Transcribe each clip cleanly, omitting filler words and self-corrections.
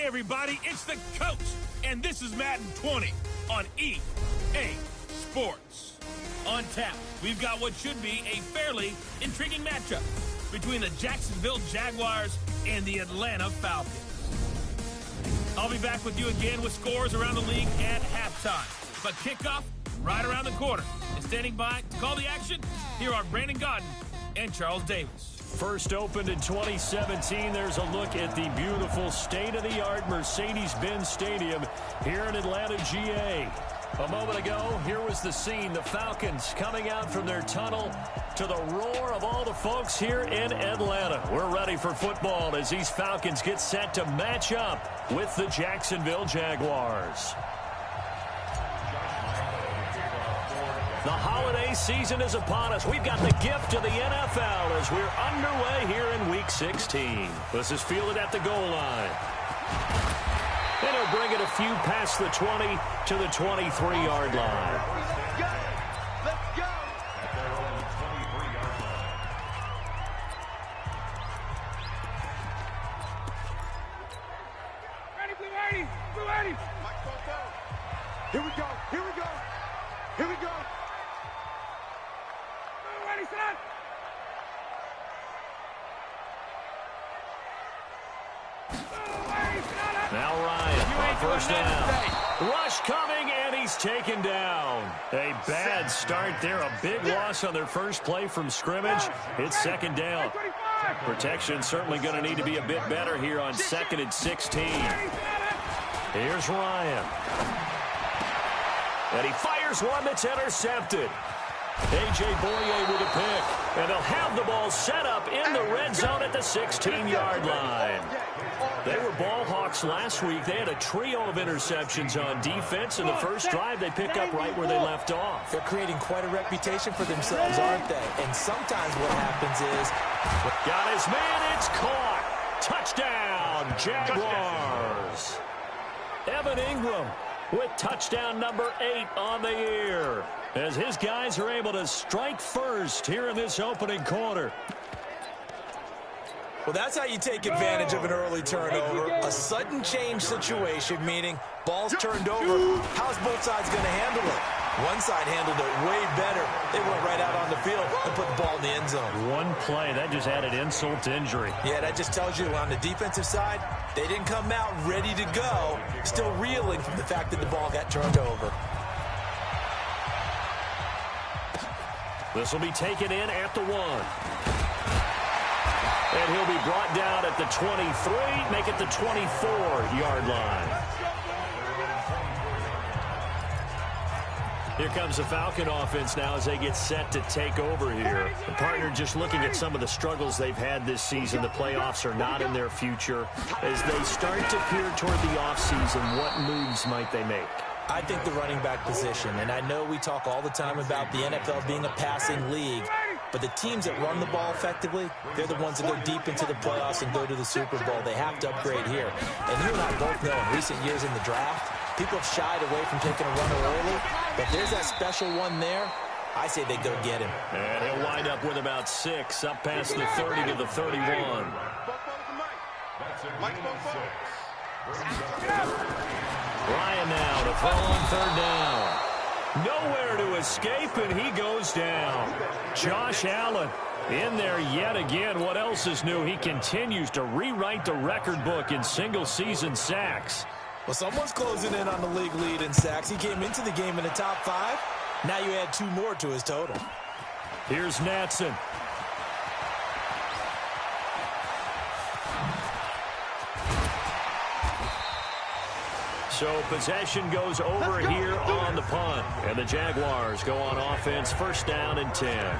Hey, everybody, it's the coach, and this is Madden 20 on EA Sports. On tap, we've got what should be a fairly intriguing matchup between the Jacksonville Jaguars and the Atlanta Falcons. I'll be back with you again with scores around the league at halftime. But kickoff right around the corner. And standing by to call the action, here are Brandon Godden and Charles Davis. First opened in 2017, there's a look at the beautiful state-of-the-art Mercedes-Benz Stadium here in Atlanta, GA. A moment ago, here was the scene. The Falcons coming out from their tunnel to the roar of all the folks here in Atlanta. We're ready for football as these Falcons get set to match up with the Jacksonville Jaguars. The holiday season is upon us. We've got the gift of the NFL as we're underway here in Week 16. This is fielded at the goal line. And he'll bring it a few past the 20 to the 23-yard line. Let's go! Ready. Here we go. Ready, set. Now Ryan on first down. Rush coming, and he's taken down. A bad start there. A big loss on their first play from scrimmage. It's second down. Protection certainly going to need to be a bit better here on 2nd and 16. Here's Ryan. And he fires one that's intercepted. A.J. Boye with a pick. And they'll have the ball set up in the red zone at the 16-yard line. They were ball hawks last week. They had a trio of interceptions on defense. In the first drive, they pick up right where they left off. They're creating quite a reputation for themselves, aren't they? And sometimes what happens is... Got his man. It's caught. Touchdown, Jaguars. Evan Ingram with touchdown number 8 on the year, as his guys are able to strike first here in this opening quarter. Well, that's how you take advantage of an early turnover. A sudden change situation, meaning ball's turned over. How's both sides going to handle it? One side handled it way better. They went right out on the field and put the ball in the end zone. One play, that just added insult to injury. Yeah, that just tells you on the defensive side, they didn't come out ready to go, still reeling from the fact that the ball got turned over. This will be taken in at the 1. And he'll be brought down at the 23, make it the 24-yard line. Here comes the Falcon offense now as they get set to take over here. The partner just looking at some of the struggles they've had this season. The playoffs are not in their future. As they start to peer toward the offseason, what moves might they make? I think the running back position, and I know we talk all the time about the NFL being a passing league, but the teams that run the ball effectively, they're the ones that go deep into the playoffs and go to the Super Bowl. They have to upgrade here. And you and I both know in recent years in the draft, people have shied away from taking a runner early, but there's that special one there. I say they go get him. And he'll wind up with about 6, up past the 30 to the 31. Ryan now to throw on third down. Nowhere to escape, and he goes down. Josh Allen in there yet again. What else is new? He continues to rewrite the record book in single-season sacks. Well, someone's closing in on the league lead in sacks. He came into the game in the top 5. Now you add 2 more to his total. Here's Natson. So possession goes over here on the punt. And the Jaguars go on offense, first down and 10.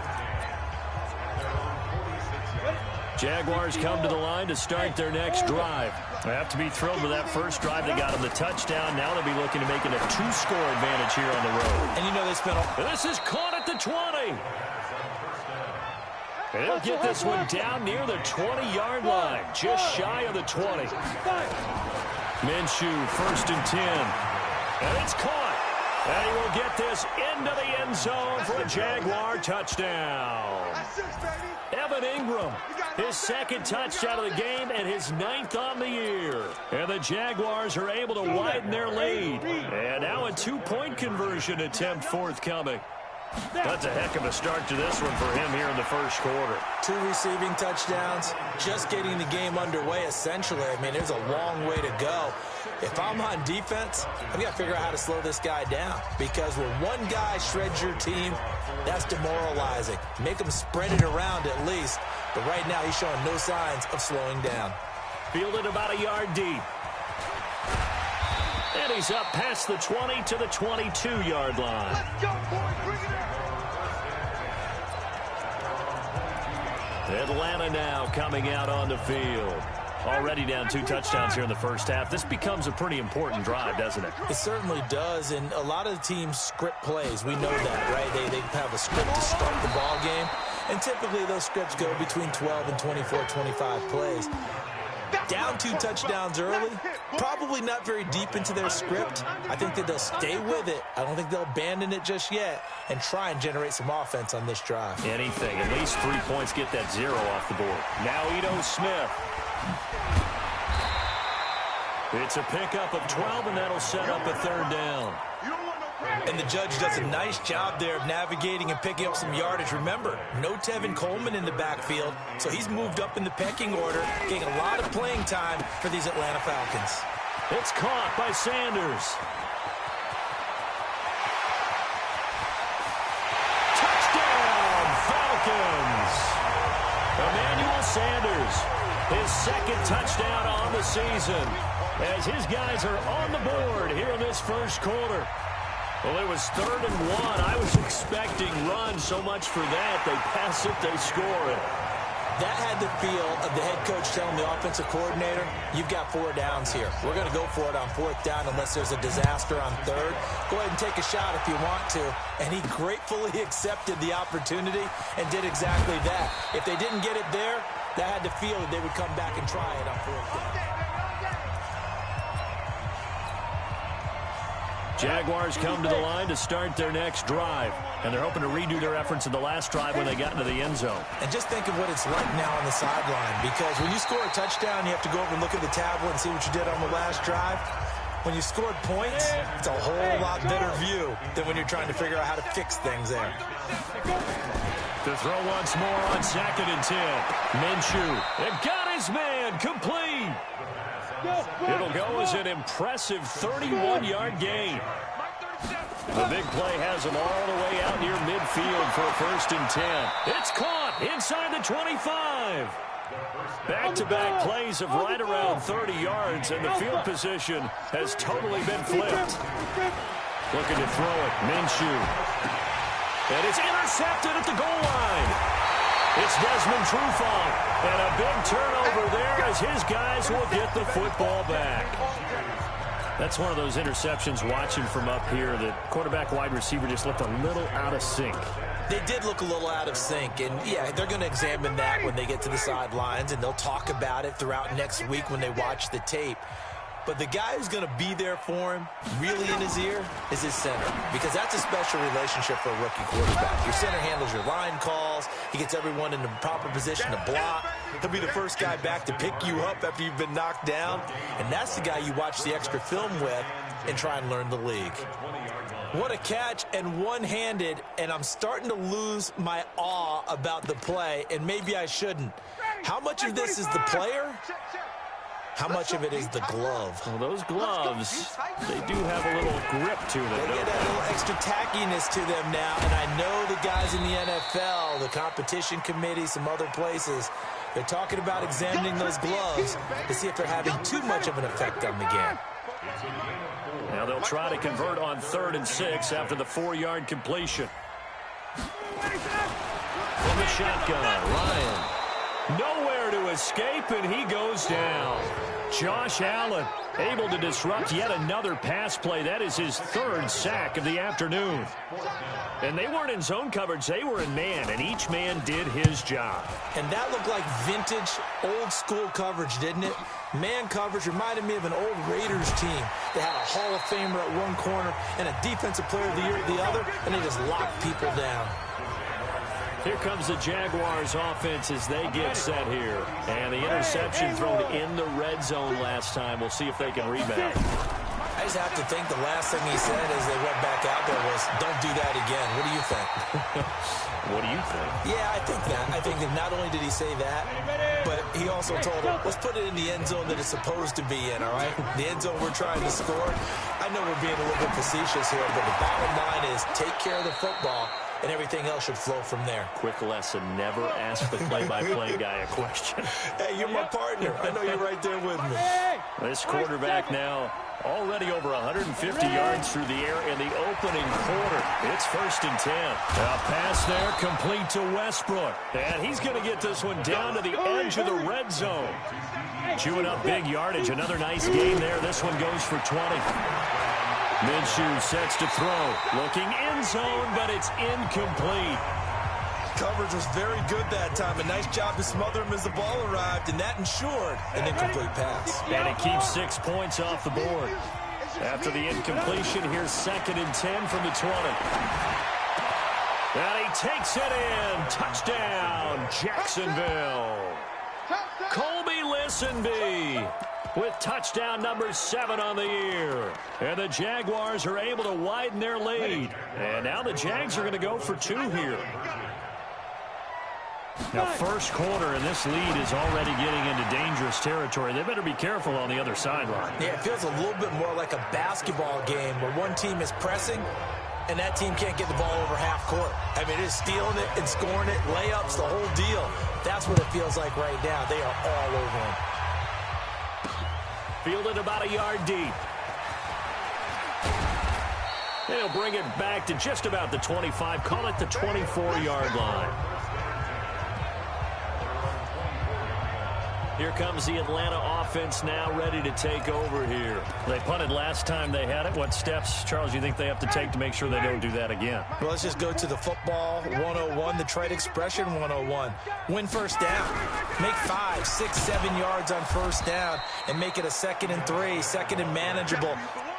Jaguars come to the line to start their next drive. They have to be thrilled with that first drive. They got them the touchdown. Now they'll be looking to make it a 2-score advantage here on the road. And you know they spent all... This is caught at the 20. And they'll get this one down near the 20-yard line, just shy of the 20. Minshew, first and 10. And it's caught. And he will get this into the end zone for a Jaguar touchdown. Evan Ingram His second touchdown of the game and his 9th on the year. And the Jaguars are able to widen their lead. And now a 2-point conversion attempt forthcoming. That's a heck of a start to this one for him here in the first quarter. 2 receiving touchdowns, just getting the game underway essentially. I mean, there's a long way to go. If I'm on defense, I've got to figure out how to slow this guy down, because when one guy shreds your team, that's demoralizing. Make him spread it around at least. But right now, he's showing no signs of slowing down. Fielded about a yard deep. And he's up past the 20 to the 22-yard line. Let's go, boys. Bring it in. Atlanta now coming out on the field. Already down 2 touchdowns here in the first half. This becomes a pretty important drive, doesn't it? It certainly does, and a lot of the teams script plays. We know that, right? They have a script to start the ball game, and typically those scripts go between 12 and 24, 25 plays. Down 2 touchdowns early, probably not very deep into their script. I think that they'll stay with it. I don't think they'll abandon it just yet and try and generate some offense on this drive. Anything. At least 3 points, get that 0 off the board. Now Ito Smith. It's a pickup of 12, and that'll set up a 3rd down. And the judge does a nice job there of navigating and picking up some yardage. Remember, no Tevin Coleman in the backfield, so he's moved up in the pecking order, getting a lot of playing time for these Atlanta Falcons. It's caught by Sanders. Touchdown, Falcons! Emmanuel Sanders, his 2nd touchdown on the season, as his guys are on the board here in this first quarter. Well, it was 3rd and 1. I was expecting run, so much for that. They pass it, they score it. That had the feel of the head coach telling the offensive coordinator, you've got 4 downs here. We're going to go for it on 4th down unless there's a disaster on 3rd. Go ahead and take a shot if you want to. And he gratefully accepted the opportunity and did exactly that. If they didn't get it there, that had the feel that they would come back and try it on 4th down. Jaguars come to the line to start their next drive, and they're hoping to redo their efforts in the last drive when they got into the end zone. And just think of what it's like now on the sideline, because when you score a touchdown, you have to go over and look at the tablet and see what you did on the last drive. When you scored points, it's a whole lot better view than when you're trying to figure out how to fix things there. To throw once more on 2nd and 10. Minshew, and got his man, complete. It'll go as an impressive 31-yard gain. The big play has him all the way out near midfield for a 1st and 10. It's caught inside the 25. Back-to-back plays of right around 30 yards, and the field position has totally been flipped. Looking to throw it, Minshew. And it's intercepted at the goal line. It's Desmond Trufant, and a big turnover there as his guys will get the football back. That's one of those interceptions watching from up here. The quarterback wide receiver just looked a little out of sync. They did look a little out of sync, and yeah, they're going to examine that when they get to the sidelines, and they'll talk about it throughout next week when they watch the tape. But the guy who's going to be there for him, really in his ear, is his center. Because that's a special relationship for a rookie quarterback. Your center handles your line calls. He gets everyone in the proper position to block. He'll be the first guy back to pick you up after you've been knocked down. And that's the guy you watch the extra film with and try and learn the league. What a catch, and one-handed, and I'm starting to lose my awe about the play, and maybe I shouldn't. How much of this is the player? How much of it is the glove? Well, those gloves, they do have a little grip to them. They get a little extra tackiness to them now, and I know the guys in the NFL, the competition committee, some other places, they're talking about examining those gloves to see if they're having too much of an effect on the game. Now they'll try to convert on 3rd and 6 after the 4-yard completion. From the shotgun, Ryan. Nowhere to escape, and he goes down. Josh Allen able to disrupt yet another pass play. That is his 3rd sack of the afternoon. And they weren't in zone coverage. They were in man, and each man did his job. And that looked like vintage, old-school coverage, didn't it? Man coverage reminded me of an old Raiders team. They had a Hall of Famer at one corner and a Defensive Player of the Year at the other, and they just locked people down. Here comes the Jaguars offense as they get set here. And the interception thrown in the red zone last time. We'll see if they can rebound. I just have to think the last thing he said as they went back out there was, don't do that again. What do you think? What do you think? Yeah, I think that. I think that not only did he say that, but he also told him, let's put it in the end zone that it's supposed to be in, all right? The end zone we're trying to score. I know we're being a little bit facetious here, but the bottom line is take care of the football, and everything else should flow from there. Quick lesson, never ask the play-by-play guy a question. Hey, you're my partner. I know you're right there with me. This quarterback now already over 150 yards through the air in the opening quarter. It's 1st and 10. A pass there complete to Westbrook. And he's going to get this one down to the edge of the red zone. Chewing up big yardage. Another nice gain there. This one goes for 20. Minshew sets to throw. Looking end zone, but it's incomplete. Coverage was very good that time. A nice job to smother him as the ball arrived, and that ensured an incomplete pass. And it keeps 6 points off the board. After the incompletion, here's 2nd and 10 from the 20. And he takes it in. Touchdown, Jacksonville. Colby Listenby with touchdown number 7 on the year. And the Jaguars are able to widen their lead. And now the Jags are going to go for 2 here. Now, first quarter, and this lead is already getting into dangerous territory. They better be careful on the other sideline. Yeah, it feels a little bit more like a basketball game where one team is pressing and that team can't get the ball over half court. I mean, it's stealing it and scoring it, layups, the whole deal. That's what it feels like right now. They are all over him. Fielded about a yard deep. They'll bring it back to just about the 25. Call it the 24-yard line. Here comes the Atlanta offense now ready to take over here. They punted last time they had it. What steps, Charles, you think they have to take to make sure they don't do that again? Well, let's just go to the football 101, the trade expression 101. Win first down. Make 5, 6, 7 yards on first down and make it a 2nd and 3, 2nd and manageable.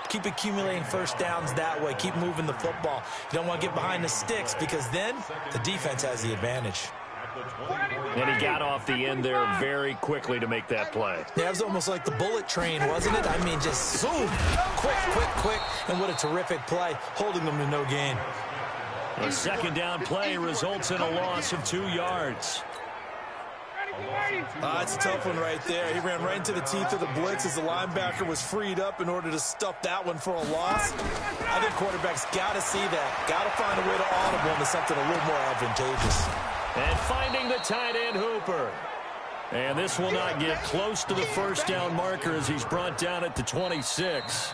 Keep accumulating first downs that way. Keep moving the football. You don't want to get behind the sticks because then the defense has the advantage. And he got off the end there very quickly to make that play. Yeah, it was almost like the bullet train, wasn't it? I mean, just zoom. Quick, quick, quick. And what a terrific play, holding them to no gain. A 2nd down play results in a loss of 2 yards. It's a tough one right there. He ran right into the teeth of the blitz as the linebacker was freed up in order to stuff that one for a loss. I think quarterbacks got to see that. Got to find a way to audible into something a little more advantageous. And finding the tight end Hooper. And this will not get close to the first down marker as he's brought down at the 26.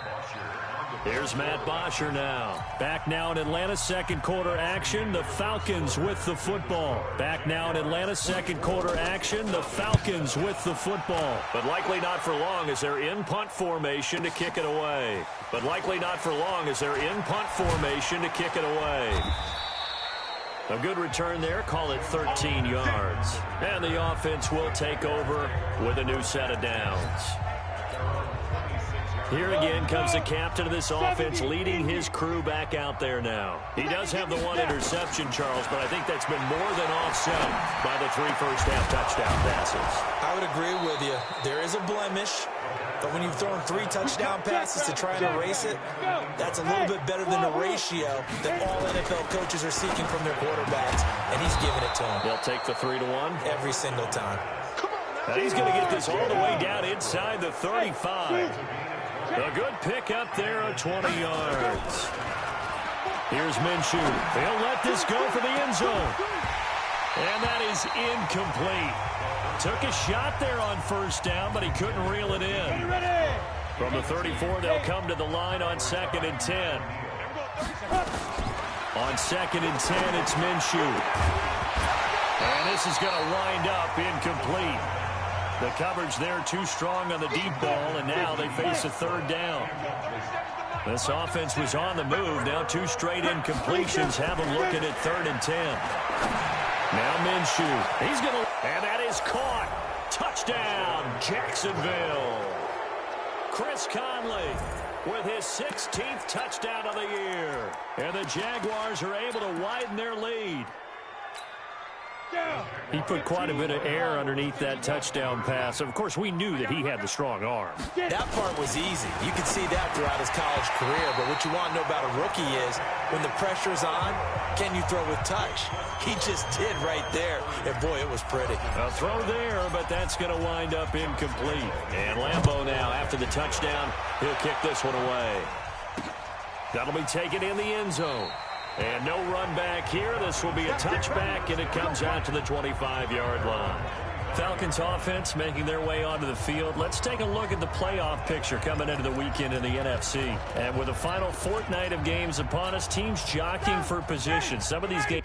Here's Matt Bosher now. Back now in Atlanta, 2nd quarter action. The Falcons with the football. Back now in Atlanta, 2nd quarter action. The Falcons with the football. But likely not for long as they're in punt formation to kick it away. But likely not for long as they're in punt formation to kick it away. A good return there. Call it 13 yards. And the offense will take over with a new set of downs. Here again comes the captain of this offense leading his crew back out there now. He does have the 1 interception, Charles, but I think that's been more than offset by the 3 first-half touchdown passes. I would agree with you. There is a blemish, but when you've thrown 3 touchdown passes to try and erase it, that's a little bit better than the ratio that all NFL coaches are seeking from their quarterbacks, and he's giving it to them. They'll take the 3-1 every single time. And he's going to get this all the way down inside the 35. A good pick up there of 20 yards. Here's Minshew. They'll let this go for the end zone. And that is incomplete. Took a shot there on first down, but he couldn't reel it in. From the 34, they'll come to the line on 2nd and 10. On 2nd and 10, it's Minshew. And this is going to wind up incomplete. The coverage there too strong on the deep ball, and now they face a 3rd down. This offense was on the move. Now 2 straight incompletions have them looking at 3rd and 10. Now Minshew. He's going to... And that is caught. Touchdown, Jacksonville. Chris Conley with his 16th touchdown of the year. And the Jaguars are able to widen their lead. He put quite a bit of air underneath that touchdown pass. Of course, we knew that he had the strong arm. That part was easy. You could see that throughout his college career. But what you want to know about a rookie is when the pressure's on, can you throw with touch? He just did right there. And, boy, it was pretty. A throw there, but that's going to wind up incomplete. And Lambeau now, after the touchdown, he'll kick this one away. That'll be taken in the end zone. And no run back here. This will be a touchback, and it comes out to the 25-yard line. Falcons offense making their way onto the field. Let's take a look at the playoff picture coming into the weekend in the NFC. And with the final fortnight of games upon us, teams jockeying for position. Some of these games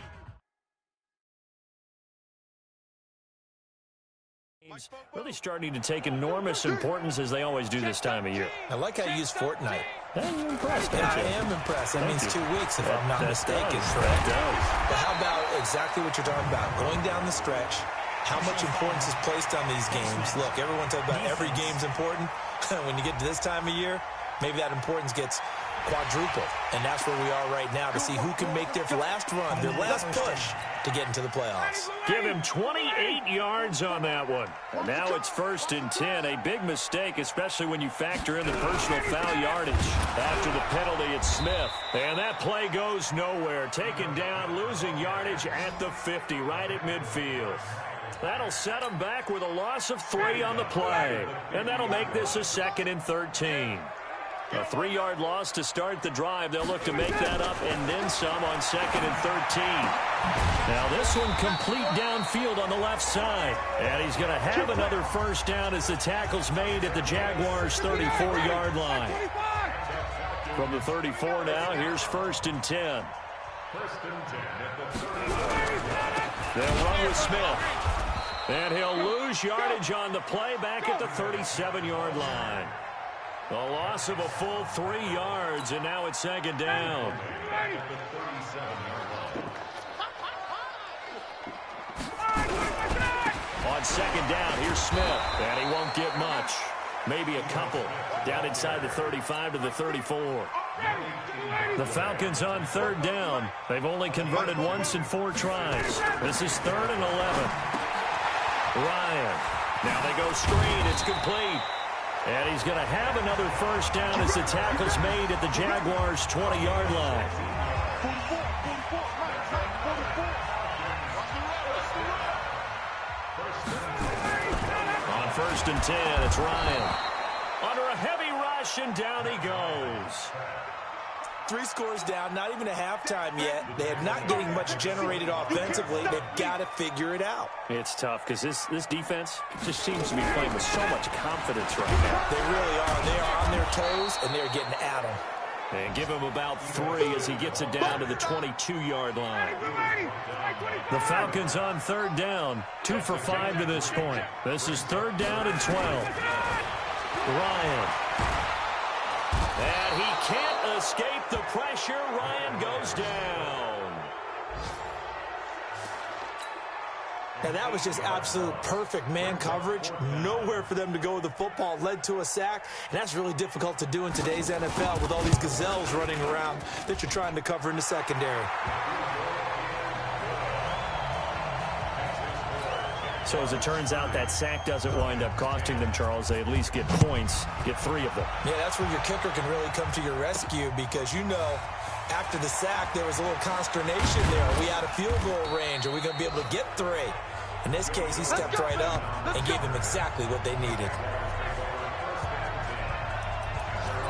really starting to take enormous importance as they always do this time of year. I like how you use fortnight. Hey, you're impressed, I am impressed. That means 2 weeks, if I'm not mistaken. But how about exactly what you're talking about? Going down the stretch, how much importance is placed on these games? Look, everyone talks about every game's important. When you get to this time of year, maybe that importance gets quadrupled. And that's where we are right now to see who can make their last run, their last push to get into the playoffs. Give him 28 yards on that one. And now it's 1st and 10. A big mistake, especially when you factor in the personal foul yardage. After the penalty, it's Smith. And that play goes nowhere. Taken down, losing yardage at the 50, right at midfield. That'll set them back with a loss of 3 on the play. And that'll make this a 2nd and 13. A 3-yard loss to start the drive. They'll look to make that up and then some on 2nd and 13. Now this one complete downfield on the left side. And he's going to have another 1st down as the tackle's made at the Jaguars' 34-yard line. From the 34 now, here's 1st and 10. They'll run with Smith. And he'll lose yardage on the play back at the 37-yard line. A loss of a full 3 yards, and now it's 2nd down. On 2nd down, here's Smith, and he won't get much. Maybe a couple. Down inside the 35 to the 34. The Falcons on 3rd down. They've only converted once in 4 tries. This is 3rd and 11. Ryan. Now they go screen. It's complete. And he's going to have another 1st down as the tackle's made at the Jaguars' 20-yard line. On 1st and 10, it's Ryan. Under a heavy rush, and down he goes. 3 scores down, not even a halftime yet. They are not getting much generated offensively. They've got to figure it out. It's tough because this defense just seems to be playing with so much confidence right now. They really are. They are on their toes, and they're getting at them. And give him about 3 as he gets it down to the 22-yard line. The Falcons on 3rd down, 2 for 5 to this point. This is 3rd down and 12. Ryan. And he can't escape the pressure. Ryan goes down. And that was just absolute perfect man coverage. Nowhere for them to go with the football. Led to a sack. And that's really difficult to do in today's NFL with all these gazelles running around that you're trying to cover in the secondary. So as it turns out, that sack doesn't wind up costing them, Charles. They at least get points, get 3 of them. Yeah, that's where your kicker can really come to your rescue because, you know, after the sack, there was a little consternation there. Are we out of field goal range? Are we going to be able to get 3? In this case, he stepped right up and gave them exactly what they needed.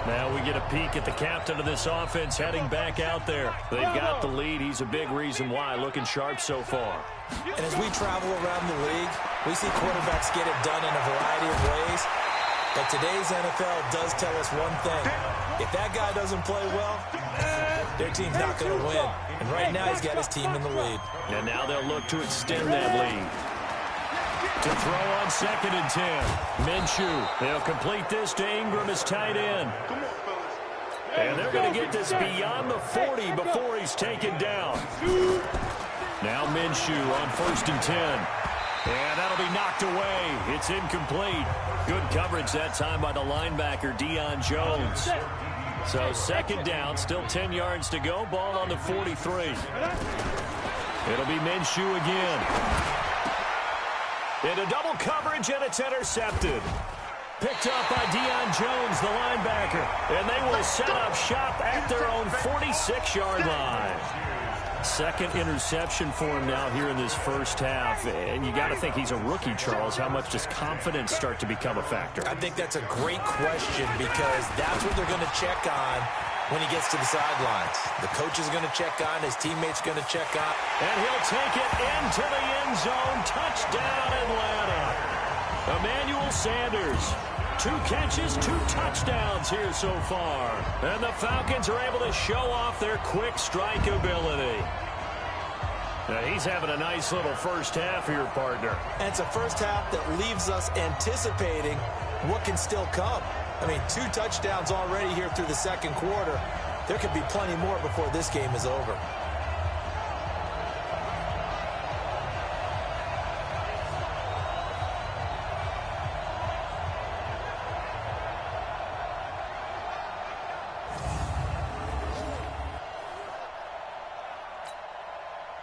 Now we get a peek at the captain of this offense heading back out there. They've got the lead. He's a big reason why. Looking sharp so far. And as we travel around the league, we see quarterbacks get it done in a variety of ways. But today's NFL does tell us one thing. If that guy doesn't play well, their team's not going to win. And right now he's got his team in the lead. And now they'll look to extend that lead. To throw on 2nd and 10. Minshew. They'll complete this to Ingram as tight end. And they're going to get this beyond the 40 before he's taken down. Now Minshew on 1st and 10. And that'll be knocked away. It's incomplete. Good coverage that time by the linebacker, Deion Jones. So 2nd down, still 10 yards to go. Ball on the 43. It'll be Minshew again. Into double coverage, and it's intercepted. Picked up by Deion Jones, the linebacker. And they will set up shop at their own 46-yard line. Second interception for him now here in this first half. And you got to think he's a rookie, Charles. How much does confidence start to become a factor? I think that's a great question because that's what they're going to check on when he gets to the sidelines. The coach is going to check on, his teammates going to check on. And he'll take it into the end zone. Touchdown, Atlanta. Emmanuel Sanders. 2 catches, 2 touchdowns here so far. And the Falcons are able to show off their quick strike ability. Now he's having a nice little first half here, partner. And it's a first half that leaves us anticipating what can still come. I mean, 2 touchdowns already here through the second quarter. There could be plenty more before this game is over.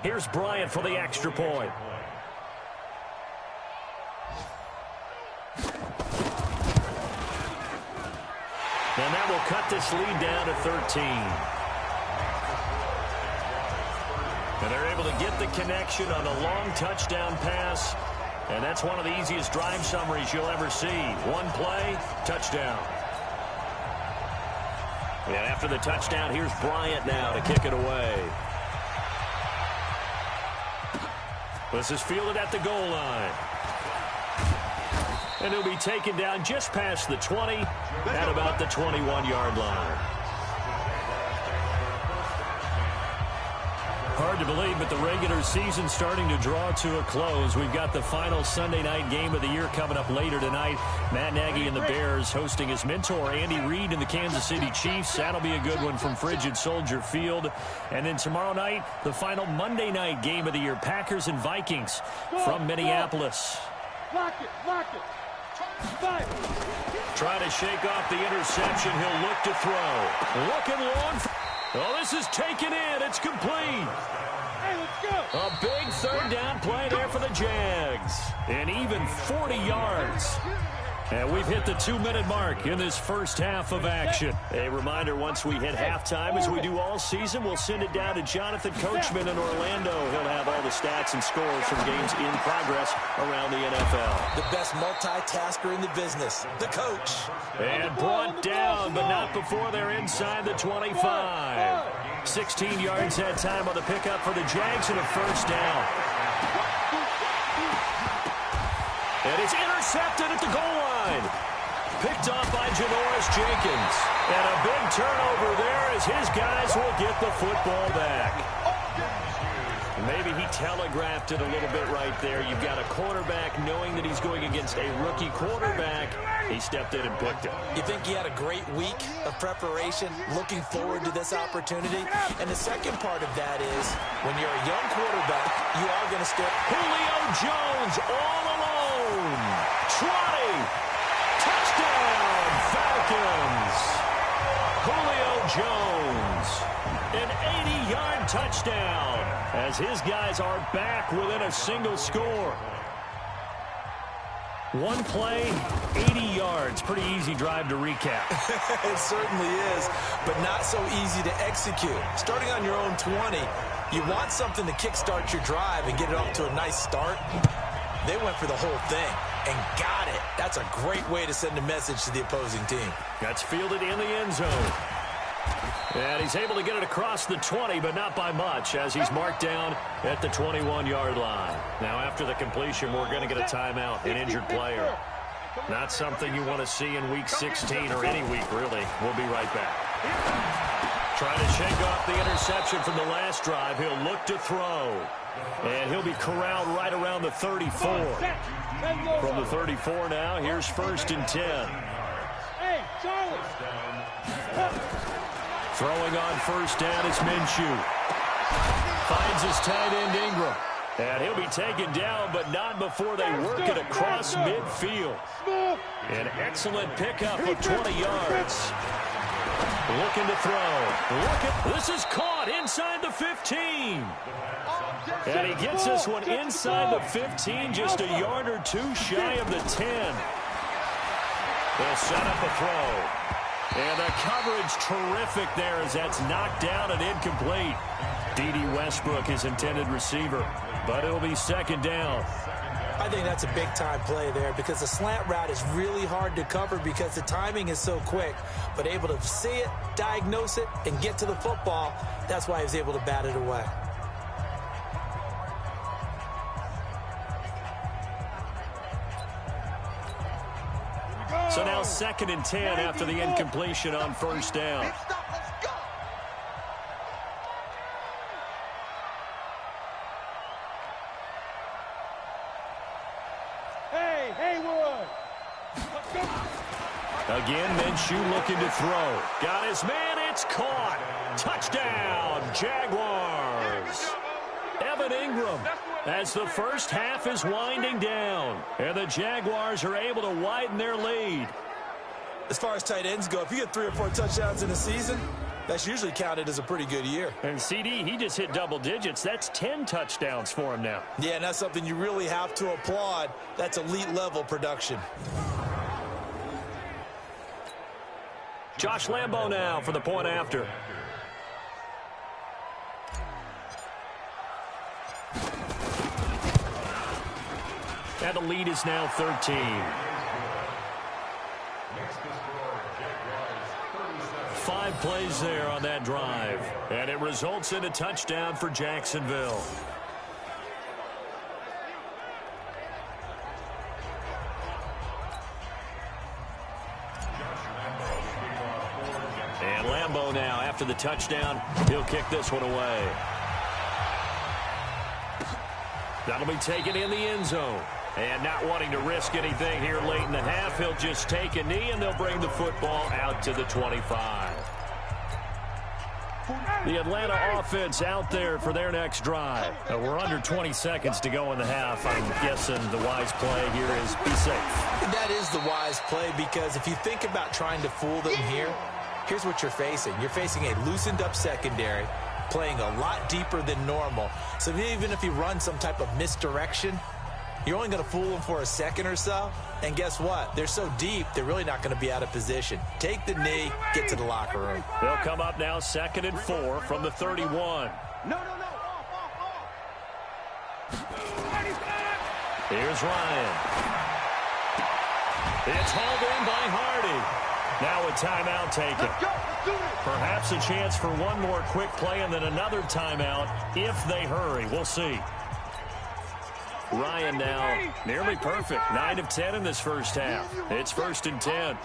Here's Bryant for the extra point. And that will cut this lead down to 13. And they're able to get the connection on a long touchdown pass. And that's one of the easiest drive summaries you'll ever see. 1 play, touchdown. And after the touchdown, here's Bryant now to kick it away. This is fielded at the goal line. And he'll be taken down just past the 20 at about the 21-yard line. Hard to believe, but the regular season starting to draw to a close. We've got the final Sunday night game of the year coming up later tonight. Matt Nagy and the Bears hosting his mentor, Andy Reid, and the Kansas City Chiefs. That'll be a good one from Frigid Soldier Field. And then tomorrow night, the final Monday night game of the year, Packers and Vikings from Minneapolis. Lock it, lock it. Trying to shake off the interception. He'll look to throw. Looking long. Oh, this is taken in. It's complete. Hey, let's go. A big third down play there for the Jags. And even 40 yards. And we've hit the 2-minute mark in this first half of action. A reminder, once we hit halftime, as we do all season, we'll send it down to Jonathan Coachman in Orlando. He'll have all the stats and scores from games in progress around the NFL. The best multitasker in the business, the coach. And brought down, but not before they're inside the 25. 16 yards that time on the pickup for the Jags and a first down. And it's intercepted at the goal line. Picked off by Janoris Jenkins. And a big turnover there as his guys will get the football back. Maybe he telegraphed it a little bit right there. You've got a quarterback knowing that he's going against a rookie quarterback. He stepped in and picked it. You think he had a great week of preparation, looking forward to this opportunity? And the second part of that is, when you're a young quarterback, you are going to step. Julio Jones all alone. Trotting. Touchdown, Falcons. Julio Jones. An 80-yard touchdown as his guys are back within a single score. 1 play, 80 yards. Pretty easy drive to recap. It certainly is, but not so easy to execute. Starting on your own 20, you want something to kickstart your drive and get it off to a nice start. They went for the whole thing and got it. That's a great way to send a message to the opposing team. That's fielded in the end zone. And he's able to get it across the 20, but not by much, as he's marked down at the 21-yard line. Now, after the completion, we're going to get a timeout, an injured player. Not something you want to see in Week 16 or any week, really. We'll be right back. Trying to shake off the interception from the last drive. He'll look to throw. And he'll be corralled right around the 34. From the 34 now, here's 1st and 10. Hey, Charlie. Throwing on 1st down is Minshew. Finds his tight end Ingram. And he'll be taken down, but not before they work it across midfield. An excellent pickup of 20 yards. Looking to throw. This is caught. caught inside the 15. And he gets this one inside the 15, just a yard or two shy of the 10. They'll set up a throw. And the coverage terrific there as that's knocked down and incomplete. D.D. Westbrook, his intended receiver, but it'll be second down. I think that's a big-time play there because the slant route is really hard to cover because the timing is so quick. But able to see it, diagnose it, and get to the football, that's why he was able to bat it away. So now 2nd and 10 after the incompletion on first down. Again, Minshew looking to throw. Got his man, it's caught. Touchdown, Jaguars. Evan Ingram as the first half is winding down. And the Jaguars are able to widen their lead. As far as tight ends go, if you get 3 or 4 touchdowns in a season, that's usually counted as a pretty good year. And CD, he just hit double digits. That's 10 touchdowns for him now. Yeah, and that's something you really have to applaud. That's elite-level production. Josh Lambo now for the point after. And the lead is now 13. Five plays there on that drive. And it results in a touchdown for Jacksonville. And Lambo now, after the touchdown, he'll kick this one away. That'll be taken in the end zone. And not wanting to risk anything here late in the half, he'll just take a knee, and they'll bring the football out to the 25. The Atlanta offense out there for their next drive. We're under 20 seconds to go in the half. I'm guessing the wise play here is be safe. That is the wise play because if you think about trying to fool them here, here's what you're facing. You're facing a loosened-up secondary, playing a lot deeper than normal. So even if you run some type of misdirection, you're only going to fool them for a second or so. And guess what? They're so deep, they're really not going to be out of position. Take the knee, get to the locker room. They'll come up now 2nd and 4 from the 31. Here's Ryan. It's hauled in by Hardy. Now a timeout taken. Perhaps a chance for one more quick play and then another timeout if they hurry. We'll see. Ryan now nearly perfect. 9 of 10 in this first half. It's 1st and 10.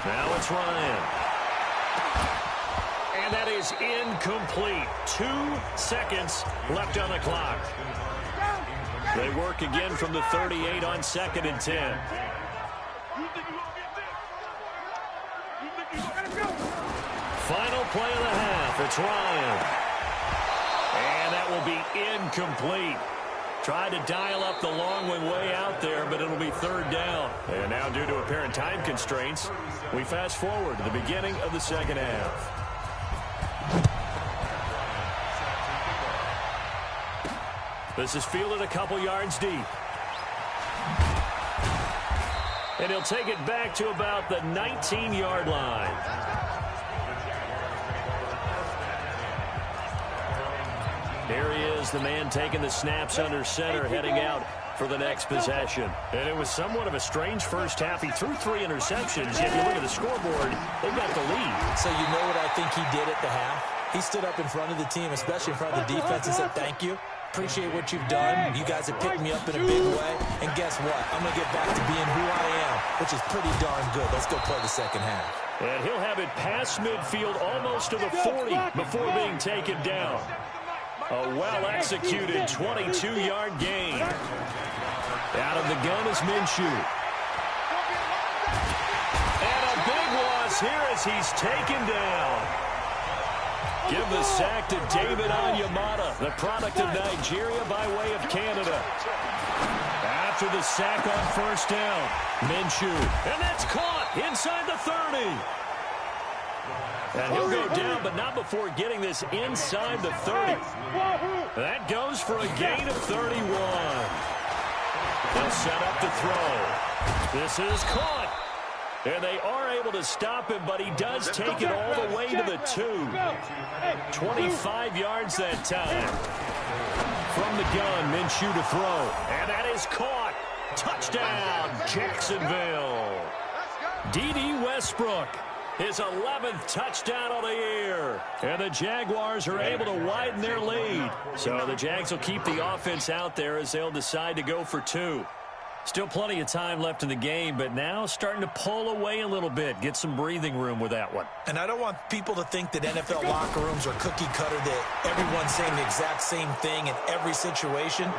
Now it's Ryan. And that is incomplete. 2 seconds left on the clock. They work again from the 38 on 2nd and 10. Final play of the half. It's Ryan. And that will be incomplete. Tried to dial up the long way out there, but it'll be 3rd down. And now due to apparent time constraints, we fast forward to the beginning of the second half. This is fielded a couple yards deep. And he'll take it back to about the 19-yard line. Here he is, the man taking the snaps under center, heading out for the next possession. And it was somewhat of a strange first half. He threw 3 interceptions, yet you look at the scoreboard, they got the lead. So you know what I think he did at the half? He stood up in front of the team, especially in front of the defense, and said, thank you. Appreciate what you've done. You guys have picked me up in a big way. And guess what? I'm going to get back to being who I am, which is pretty darn good. Let's go play the second half. And he'll have it past midfield almost to the 40 before being taken down. A well-executed 22-yard gain. Out of the gun is Minshew. And a big loss here as he's taken down. Give the sack to David Onyemata, the product of Nigeria by way of Canada. After the sack on first down, Minshew. And that's caught inside the 30. And he'll go down, but not before getting this inside the 30. That goes for a gain of 31. They'll set up to throw. This is caught. And they are able to stop him, but he does take it all the way to the 2. 25 yards that time. From the gun, Minshew to throw. And that is caught. Touchdown, Jacksonville. D.D. Westbrook, his 11th touchdown of the year. And the Jaguars are able to widen their lead. So the Jags will keep the offense out there as they'll decide to go for 2. Still plenty of time left in the game, but now starting to pull away a little bit. Get some breathing room with that one. And I don't want people to think that NFL locker rooms are cookie cutter, that everyone's saying the exact same thing in every situation.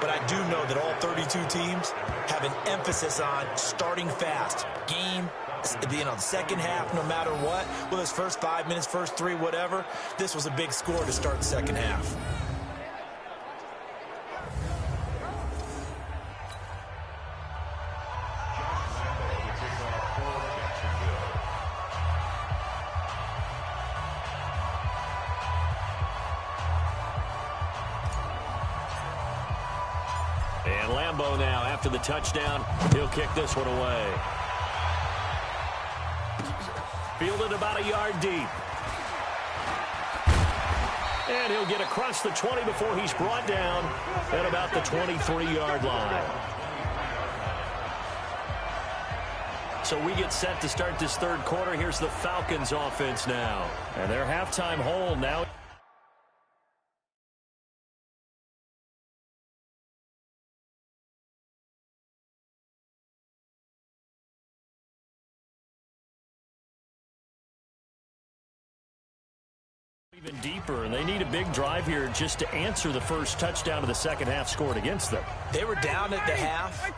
But I do know that all 32 teams have an emphasis on starting fast. Game, the second half, no matter what. Whether it's first 5 minutes, first 3, whatever. This was a big score to start the second half. And Lambeau now, after the touchdown, he'll kick this one away. Fielded about a yard deep. And he'll get across the 20 before he's brought down at about the 23-yard line. So we get set to start this third quarter. Here's the Falcons offense now. And their halftime hold now. Even deeper, and they need a big drive here just to answer the first touchdown of the second half scored against them. They were down at the half.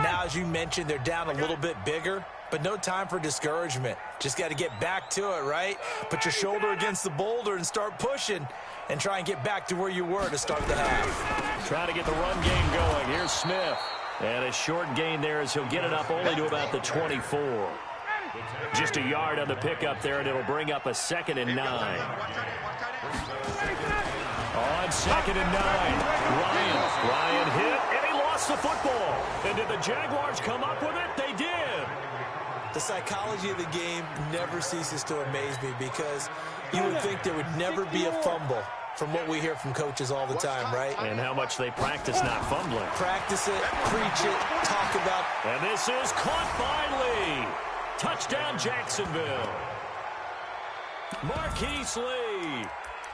Now, as you mentioned, they're down a little bit bigger, but no time for discouragement. Just got to get back to it, right? Put your shoulder against the boulder and start pushing and try and get back to where you were to start the half. Trying to get the run game going. Here's Smith. And a short gain there as he'll get it up only to about the 24. Just a yard on the pickup there, and it'll bring up a 2nd and 9. On 2nd and 9, Ryan hit, and he lost the football. And did the Jaguars come up with it? They did. The psychology of the game never ceases to amaze me, because you would think there would never be a fumble from what we hear from coaches all the time, right? And how much they practice not fumbling. Practice it, preach it, talk about it. And this is caught by Lee. Touchdown, Jacksonville. Marquise Lee,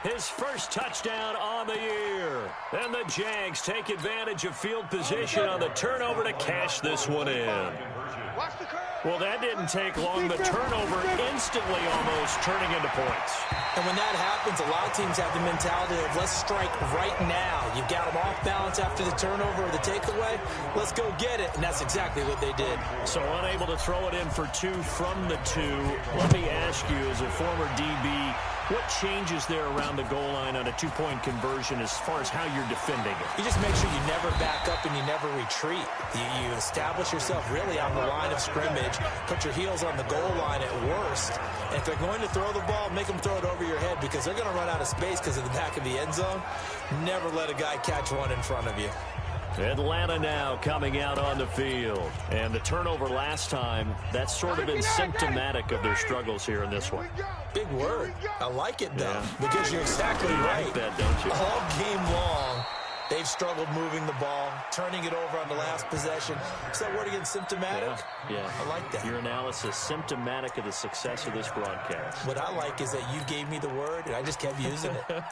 his first touchdown on the year. And the Jags take advantage of field position on the turnover to cash this one in. Well, that didn't take long. The turnover instantly almost turning into points. And when that happens, a lot of teams have the mentality of, let's strike right now. You've got them off balance after the turnover or the takeaway. Let's go get it. And that's exactly what they did. So unable to throw it in for 2 from the 2. Let me ask you, as a former DB, what changes there around the goal line on a 2-point conversion as far as how you're defending it? You just make sure you never back up and you never retreat. You establish yourself really on the line of scrimmage. Put your heels on the goal line at worst. And if they're going to throw the ball, make them throw it over your head, because they're going to run out of space because of the back of the end zone. Never let a guy catch one in front of you. Atlanta now coming out on the field. And the turnover last time, that's sort of been symptomatic of their struggles here in this one. Big word. I like it, though, because you're exactly right. Like that, don't you? All game long, they've struggled moving the ball, turning it over on the last possession. Is that word again, symptomatic? Yeah. I like that. Your analysis, symptomatic of the success of this broadcast. What I like is that you gave me the word, and I just kept using it.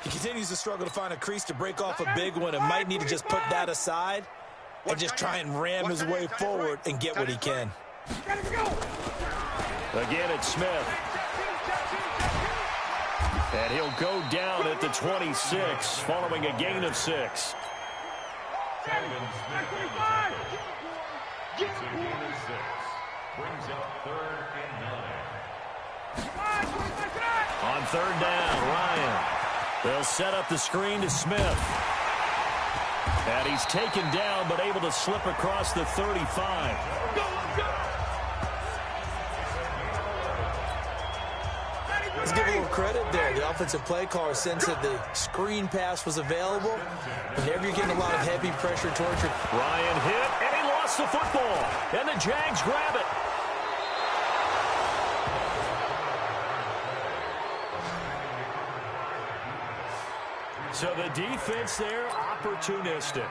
He continues to struggle to find a crease to break off a big one, and might need to just put that aside and just try and ram his way forward and get what he can. Again, it's Smith. And he'll go down at the 26, following a gain of 6. On 3rd down, Ryan. They'll set up the screen to Smith. And he's taken down, but able to slip across the 35. Let's give a little credit there. The offensive play caller sensed that the screen pass was available. Whenever you're getting a lot of heavy pressure towards your... Ryan hit, and he lost the football. And the Jags grab it. So the defense there, opportunistic.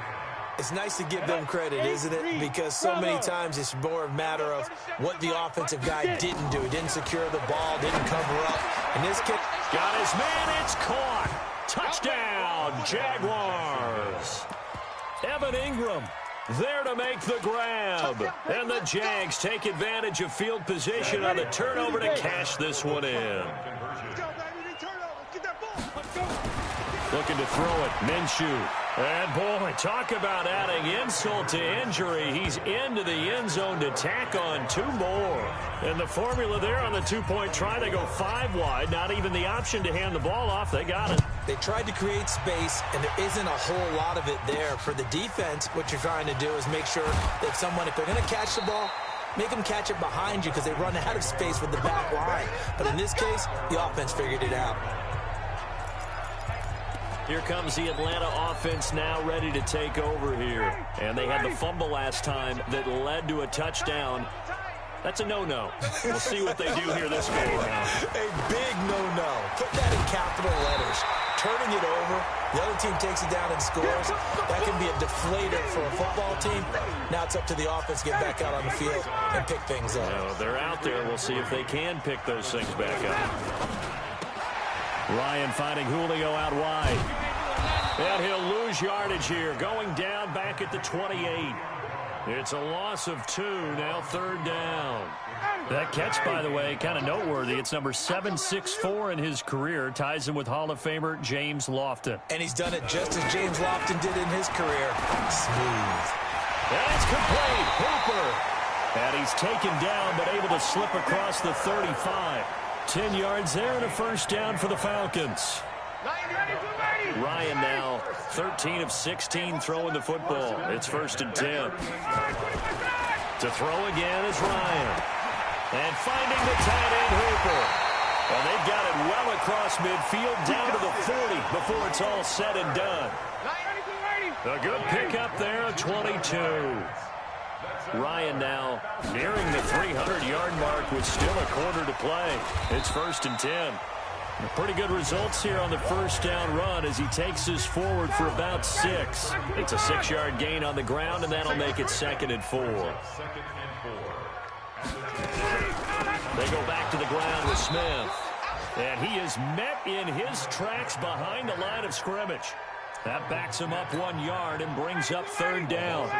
It's nice to give them credit, isn't it? Because so many times it's more a matter of what the offensive guy didn't do. He didn't secure the ball, didn't cover up. And this kid got his man. It's caught. Touchdown, Jaguars. Evan Ingram there to make the grab. And the Jags take advantage of field position on the turnover to cash this one in. Looking to throw it, Minshew. And, boy, talk about adding insult to injury. He's into the end zone to tack on 2 more. And the formula there on the 2-point try, they go 5 wide. Not even the option to hand the ball off. They got it. They tried to create space, and there isn't a whole lot of it there. For the defense, what you're trying to do is make sure that someone, if they're going to catch the ball, make them catch it behind you because they run out of space with the back line. But in this case, the offense figured it out. Here comes the Atlanta offense now ready to take over here. And they had the fumble last time that led to a touchdown. That's a no-no. We'll see what they do here this go around. A big no-no. Put that in capital letters. Turning it over, the other team takes it down and scores. That can be a deflator for a football team. Now it's up to the offense to get back out on the field and pick things up. No, they're out there. We'll see if they can pick those things back up. Ryan finding Julio out wide. And he'll lose yardage here. Going down back at the 28. It's a loss of 2, now 3rd down. That catch, by the way, kind of noteworthy. It's number 764 in his career. Ties him with Hall of Famer James Lofton. And he's done it just as James Lofton did in his career. Smooth. And it's complete. Hooper. And he's taken down, but able to slip across the 35. 10 yards there and a 1st down for the Falcons. Ryan now 13 of 16 throwing the football. It's 1st and 10. To throw again is Ryan. And finding the tight end Hooper. And they've got it well across midfield down to the 40 before it's all said and done. A good pickup there at 22. Ryan now nearing the 300-yard mark with still a quarter to play. It's 1st and 10. Pretty good results here on the 1st down run as he takes us forward for about 6. It's a 6-yard gain on the ground, and that'll make it 2nd and 4. They go back to the ground with Smith. And he is met in his tracks behind the line of scrimmage. That backs him up 1 yard and brings up 3rd down.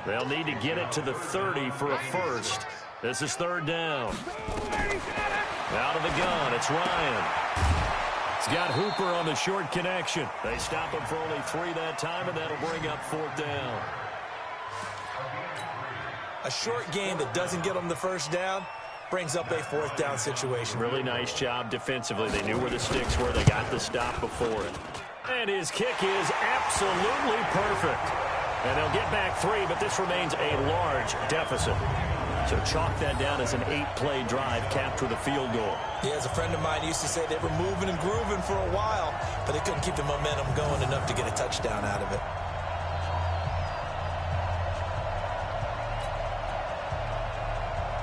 They'll need to get it to the 30 for a 1st. This is 3rd down. Out of the gun, it's Ryan. He's got Hooper on the short connection. They stop him for only 3 that time, and that'll bring up 4th down. A short game that doesn't get them the 1st down brings up a 4th down situation. Really nice job defensively. They knew where the sticks were. They got the stop before it. And his kick is absolutely perfect. And they'll get back 3, but this remains a large deficit. So chalk that down as an 8-play drive capped with a field goal. Yeah, as a friend of mine used to say, they were moving and grooving for a while, but they couldn't keep the momentum going enough to get a touchdown out of it.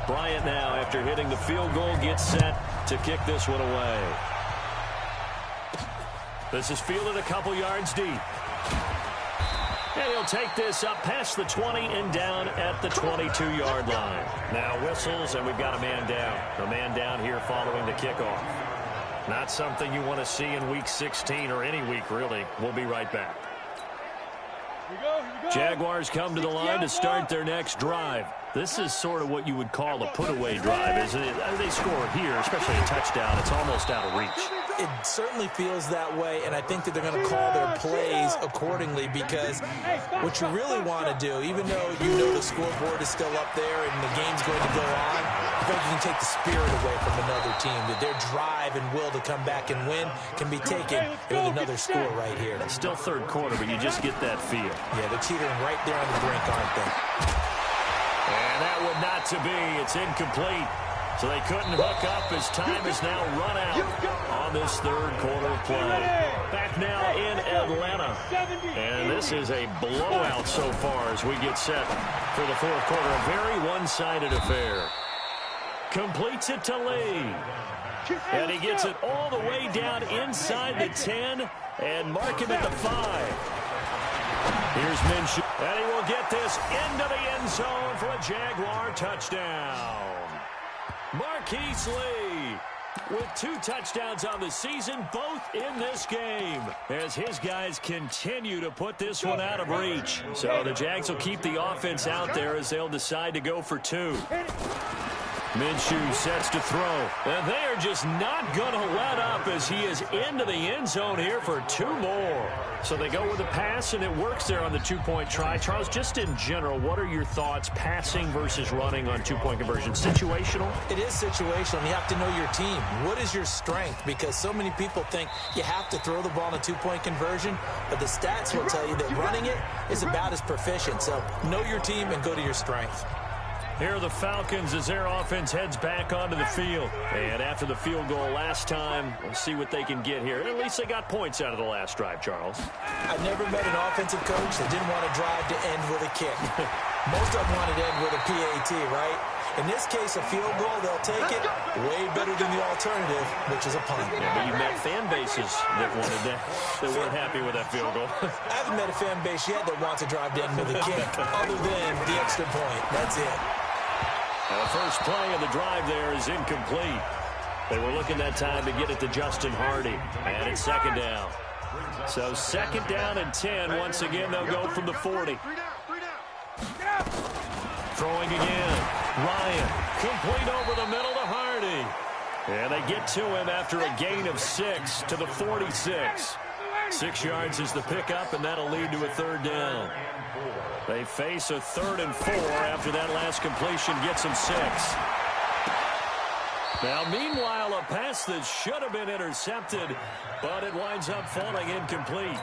Bryant now, after hitting the field goal, gets set to kick this one away. This is fielded a couple yards deep. And he'll take this up past the 20 and down at the 22-yard line. Now whistles, and we've got a man down. A man down here following the kickoff. Not something you want to see in Week 16 or any week, really. We'll be right back. Here we go. Jaguars come to the line to start their next drive. This is sort of what you would call a put-away drive, isn't it? They score here, especially a touchdown. It's almost out of reach. It certainly feels that way, and I think that they're going to call their plays accordingly because what you really want to do, even though you know the scoreboard is still up there and the game's going to go on, I think you can take the spirit away from another team, that their drive and will to come back and win can be taken with another score right here. It's still 3rd quarter, but you just get that feel. Yeah, they're teetering right there on the brink, aren't they? And that one not to be. It's incomplete. So they couldn't hook up as time is now run out on this third quarter of play. Back now in Atlanta. And this is a blowout so far as we get set for the fourth quarter. A very one-sided affair. Completes it to Lee. And he gets it all the way down inside the 10 and mark him at the 5. Here's Minshew. And he will get this into the end zone for a Jaguar touchdown. Marquise Lee with 2 touchdowns on the season, both in this game, as his guys continue to put this one out of reach. So the Jags will keep the offense out there as they'll decide to go for 2. Minshew sets to throw. And they are just not going to let up as he is into the end zone here for 2 more. So they go with a pass, and it works there on the 2-point try. Charles, just in general, what are your thoughts passing versus running on 2-point conversion? Situational? It is situational. You have to know your team. What is your strength? Because so many people think you have to throw the ball in a 2-point conversion, but the stats will tell you that running it is about as proficient. So know your team and go to your strength. Here are the Falcons as their offense heads back onto the field. And after the field goal last time, we'll see what they can get here. And at least they got points out of the last drive, Charles. I've never met an offensive coach that didn't want to drive to end with a kick. Most of them wanted to end with a PAT, right? In this case, a field goal, they'll take it way better than the alternative, which is a punt. Yeah, but you met fan bases that wanted that weren't happy with that field goal. I haven't met a fan base yet that wants to drive to end with a kick, other than the extra point. That's it. The first play of the drive there is incomplete. They were looking that time to get it to Justin Hardy. And it's second down. So second down and 10. Once again, they'll go from the 40. Throwing again. Ryan, complete over the middle to Hardy. And they get to him after a gain of 6 to the 46. 6 yards is the pickup, and that'll lead to a third down. They face a 3rd and 4 after that last completion gets them 6. Now, meanwhile, a pass that should have been intercepted, but it winds up falling incomplete.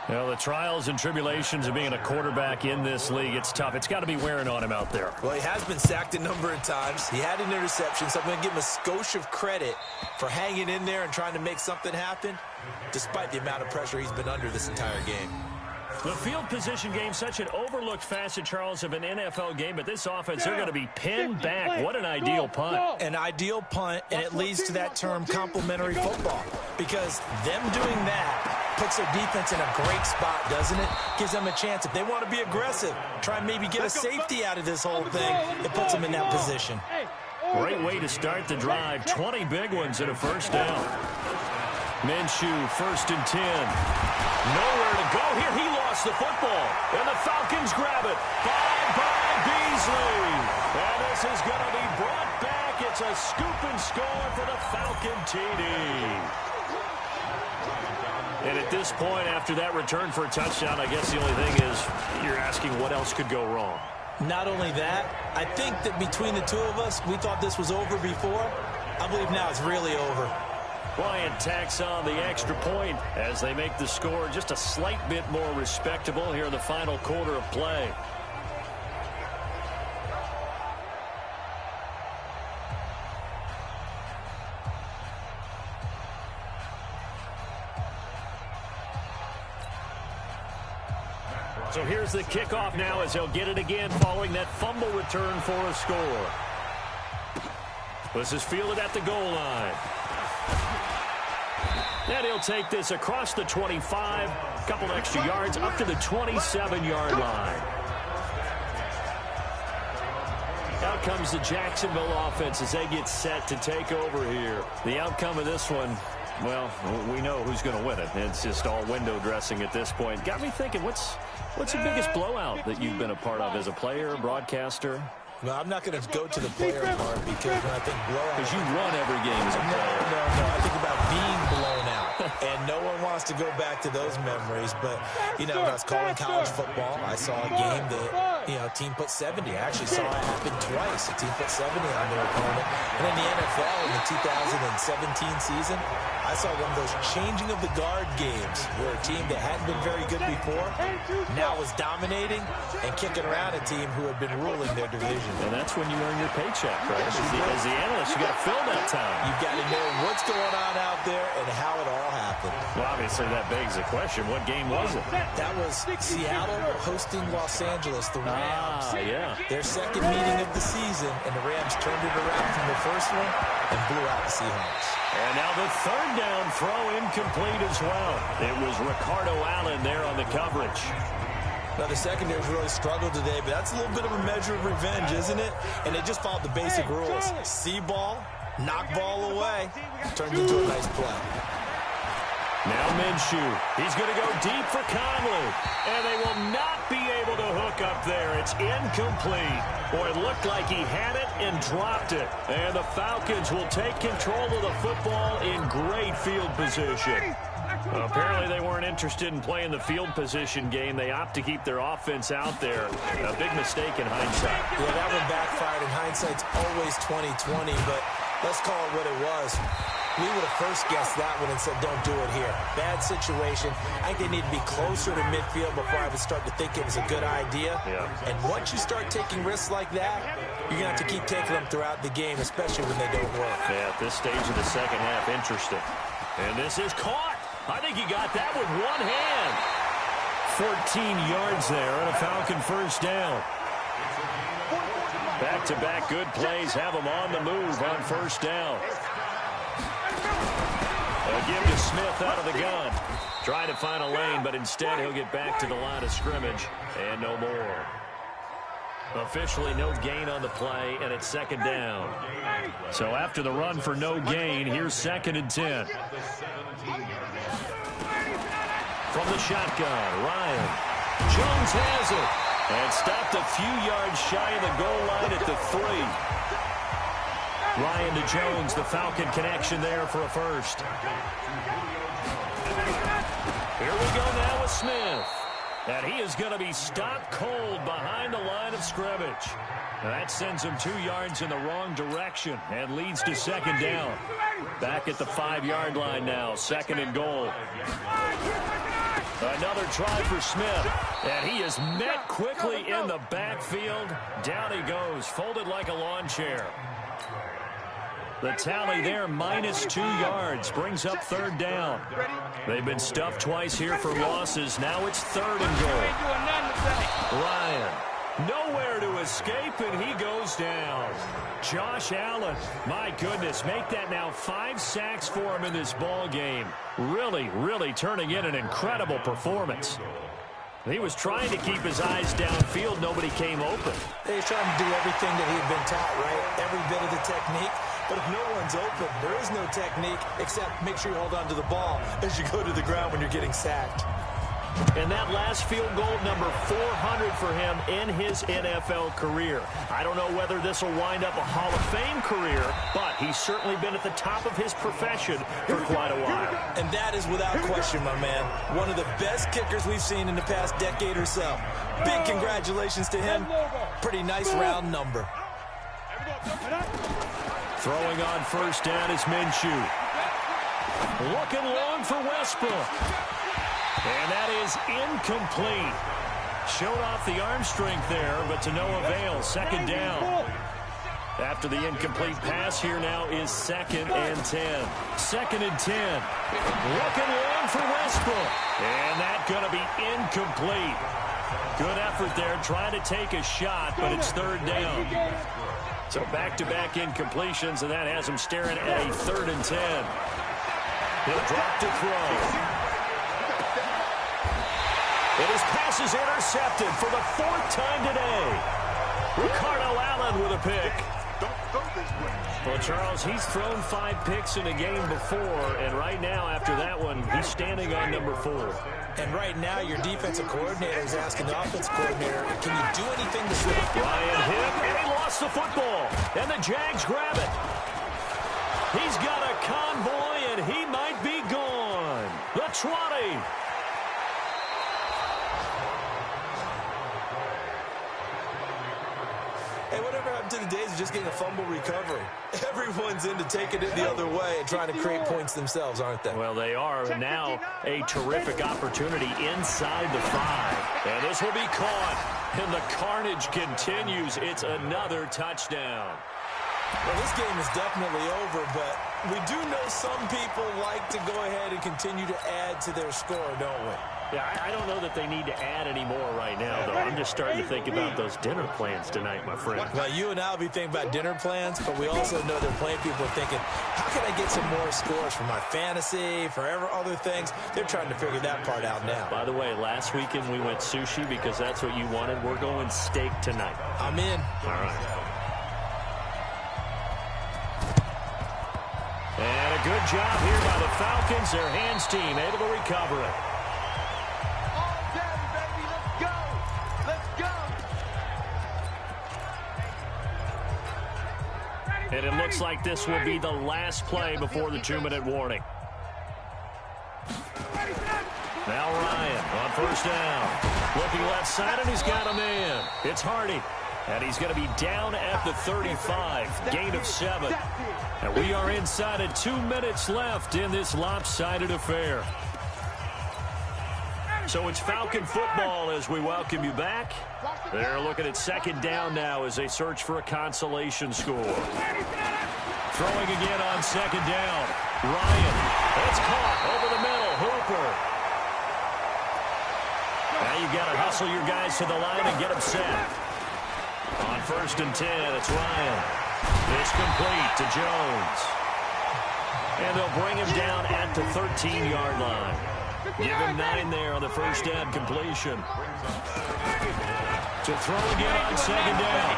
Well, the trials and tribulations of being a quarterback in this league, it's tough. It's got to be wearing on him out there. Well, he has been sacked a number of times. He had an interception, so I'm going to give him a skosh of credit for hanging in there and trying to make something happen, despite the amount of pressure he's been under this entire game. The field position game, such an overlooked facet, Charles, of an NFL game, but this offense, they're going to be pinned back. What an ideal punt. An ideal punt, and it leads to that term complementary football, because them doing that puts their defense in a great spot, doesn't it? Gives them a chance. If they want to be aggressive, try and maybe get a safety out of this whole thing, it puts them in that position. Great way to start the drive. 20 big ones and a first down. Minshew, 1st and 10. Nowhere to go here. He lost the football. And the Falcons grab it. By Beasley. And this is going to be brought back. It's a scoop and score for the Falcon TD. And at this point, after that return for a touchdown, I guess the only thing is you're asking what else could go wrong. Not only that, I think that between the two of us, we thought this was over before. I believe now it's really over. Bryant tacks on the extra point as they make the score just a slight bit more respectable here in the final quarter of play. So here's the kickoff now as they'll get it again following that fumble return for a score. This is fielded at the goal line. And he'll take this across the 25, a couple extra yards up to the 27-yard line. Out comes the Jacksonville offense as they get set to take over here. The outcome of this one, well, we know who's going to win it. It's just all window dressing at this point. Got me thinking, what's the biggest blowout that you've been a part of as a player, broadcaster? Well, I'm not going to go to the player part because when I think blowout... Because you run every game as a player. No. I think about being blown out. And no one wants to go back to those memories. But, you know, when I was calling college football, I saw a game that team put 70. I actually saw it happen twice. A team put 70 on their opponent. And in the NFL in the 2017 season, I saw one of those changing of the guard games where a team that hadn't been very good before now was dominating and kicking around a team who had been ruling their division. And that's when you earn your paycheck, right? As the analyst, you got to fill that time. You've got to know what's going on out there and how it all happened. Well, obviously that begs the question, what game was it? That was Seattle hosting Los Angeles, the Rams. Yeah. Their second meeting of the season, and the Rams turned it around from the first one and blew out the Seahawks. And now the third down throw incomplete as well. It was Ricardo Allen there on the coverage. Now, the secondary's really struggled today, but that's a little bit of a measure of revenge, isn't it? And they just followed the basic rules. See ball, knock ball away, turned into a nice play. Now Minshew. He's going to go deep for Conley. And they will not be able to hook up there. It's incomplete. Boy, it looked like he had it and dropped it. And the Falcons will take control of the football in great field position. Well, apparently they weren't interested in playing the field position game. They opt to keep their offense out there. A big mistake in hindsight. Yeah, that one backfired, and hindsight's always 20/20, but let's call it what it was. We would have first guessed that one and said, don't do it here. Bad situation. I think they need to be closer to midfield before I would start to think it was a good idea. Yeah. And once you start taking risks like that, you're going to have to keep taking them throughout the game, especially when they don't work. Yeah, at this stage of the second half, interesting. And this is caught. I think he got that with one hand. 14 yards there and a Falcon first down. Back-to-back good plays have them on the move on first down. They'll give to Smith out of the gun. Trying to find a lane, but instead he'll get back to the line of scrimmage. And no more. Officially no gain on the play, and it's second down. So after the run for no gain, here's 2nd and 10. From the shotgun, Ryan. Jones has it. And stopped a few yards shy of the goal line at the 3. Ryan to Jones, the Falcon connection there for a first. Here we go now with Smith. And he is going to be stopped cold behind the line of scrimmage. That sends him 2 yards in the wrong direction and leads to second down. Back at the 5-yard line now, 2nd and goal. Another try for Smith. And he is met quickly in the backfield. Down he goes, folded like a lawn chair. The tally there, -2 yards, brings up 3rd down. They've been stuffed twice here for losses. Now it's 3rd and goal. Ryan, nowhere to escape, and he goes down. Josh Allen, my goodness, make that now 5 sacks for him in this ball game. Really, really turning in an incredible performance. He was trying to keep his eyes downfield. Nobody came open. He's trying to do everything that he had been taught, right? Every bit of the technique. But if no one's open, there is no technique except make sure you hold on to the ball as you go to the ground when you're getting sacked. And that last field goal, number 400 for him in his NFL career. I don't know whether this will wind up a Hall of Fame career, but he's certainly been at the top of his profession for quite a while. And that is without question, my man. One of the best kickers we've seen in the past decade or so. Big congratulations to him. Pretty nice round number. Throwing on first down is Minshew. Looking long for Westbrook. And that is incomplete. Showed off the arm strength there, but to no avail. 2nd down. After the incomplete pass, here now is 2nd and 10. 2nd and 10. Looking long for Westbrook. And that's going to be incomplete. Good effort there, trying to take a shot, but it's 3rd down. So back-to-back incompletions, and that has him staring at a 3rd and 10. He'll drop to throw. And his pass is intercepted for the 4th time today. Ricardo Allen with a pick. Well, Charles, he's thrown 5 picks in a game before, and right now, after that one, he's standing on number 4. And right now, your defensive coordinator is asking the offensive coordinator, can you do anything to stop? Ryan hit, and he lost the football. And the Jags grab it. He's got a convoy, and he might be gone. The 20. Hey, whatever happened to the days of just getting a fumble recovery? Everyone's into taking it the other way and trying to create points themselves, aren't they? Well, they are. And now a terrific opportunity inside the 5. And this will be caught. And the carnage continues. It's another touchdown. Well, this game is definitely over, but we do know some people like to go ahead and continue to add to their score, don't we? Yeah, I don't know that they need to add any more right now, though. I'm just starting to think about those dinner plans tonight, my friend. Well, you and I will be thinking about dinner plans, but we also know they're playing people are thinking, how can I get some more scores for my fantasy, for other things? They're trying to figure that part out now. By the way, last weekend we went sushi because that's what you wanted. We're going steak tonight. I'm in. All right. And a good job here by the Falcons. Their hands team able to recover it. And it looks like this will be the last play before the 2-minute warning. Now Ryan on first down. Looking left side, and he's got a man. It's Hardy. And he's going to be down at the 35. Gain of 7. And we are inside of 2 minutes left in this lopsided affair. So it's Falcon football as we welcome you back. They're looking at second down now as they search for a consolation score. Throwing again on second down. Ryan. It's caught over the middle. Hooper. Now you've got to hustle your guys to the line and get them set. On first and 10, it's Ryan. It's complete to Jones. And they'll bring him down at the 13-yard line. Give him 9 there on the first down completion. To throw again on second down.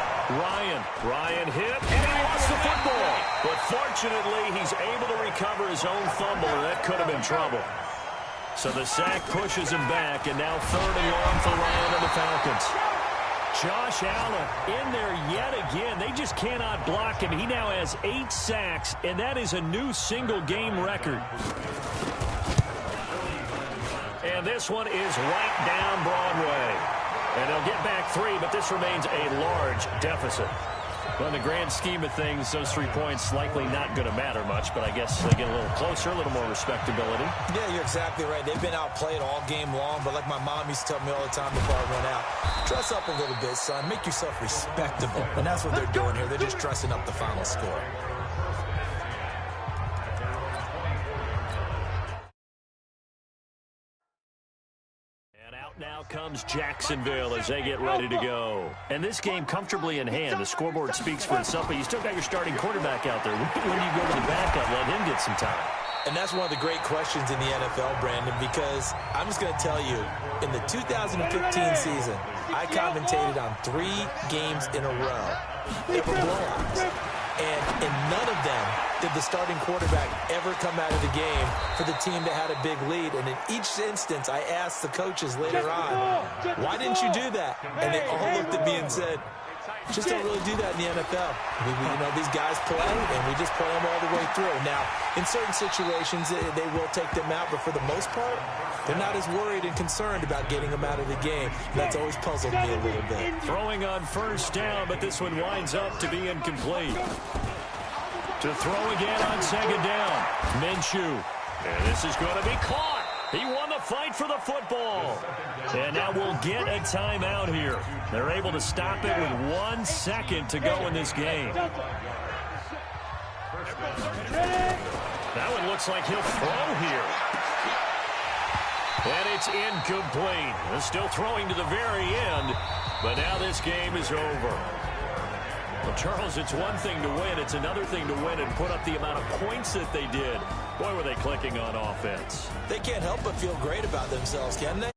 Ryan hit, and he lost the football. But fortunately, he's able to recover his own fumble, and that could have been trouble. So the sack pushes him back, and now 3rd and long for Ryan and the Falcons. Josh Allen in there yet again. They just cannot block him. He now has 8 sacks, and that is a new single-game record. And this one is right down Broadway. And they'll get back 3, but this remains a large deficit. Well, in the grand scheme of things, those 3 points likely not going to matter much, but I guess they get a little closer, a little more respectability. Yeah, you're exactly right. They've been outplayed all game long, but like my mom used to tell me all the time before I went out, dress up a little bit, son. Make yourself respectable. And that's what they're doing here. They're just dressing up the final score. Now comes Jacksonville as they get ready to go. And this game comfortably in hand. The scoreboard speaks for itself, but you still got your starting quarterback out there. When do you go to the backup, let him get some time? And that's one of the great questions in the NFL, Brandon, because I'm just going to tell you, in the 2015 season, I commentated on 3 games in a row that were blowouts. And in none of them did the starting quarterback ever come out of the game for the team that had a big lead. And in each instance, I asked the coaches later on, why didn't you do that? And they all looked at me and said, just don't really do that in the NFL. You know, these guys play, and we just play them all the way through. Now, in certain situations, they will take them out, but for the most part, they're not as worried and concerned about getting them out of the game. And that's always puzzled me a little bit. Throwing on first down, but this one winds up to be incomplete. To throw again on second down, Minshew. And this is going to be caught. He won the fight for the football. And now we'll get a timeout here. They're able to stop it with 1 second to go in this game. That one looks like he'll throw here. And it's incomplete. They're still throwing to the very end, but now this game is over. Well, Charles, it's one thing to win. It's another thing to win and put up the amount of points that they did. Boy, were they clicking on offense. They can't help but feel great about themselves, can they?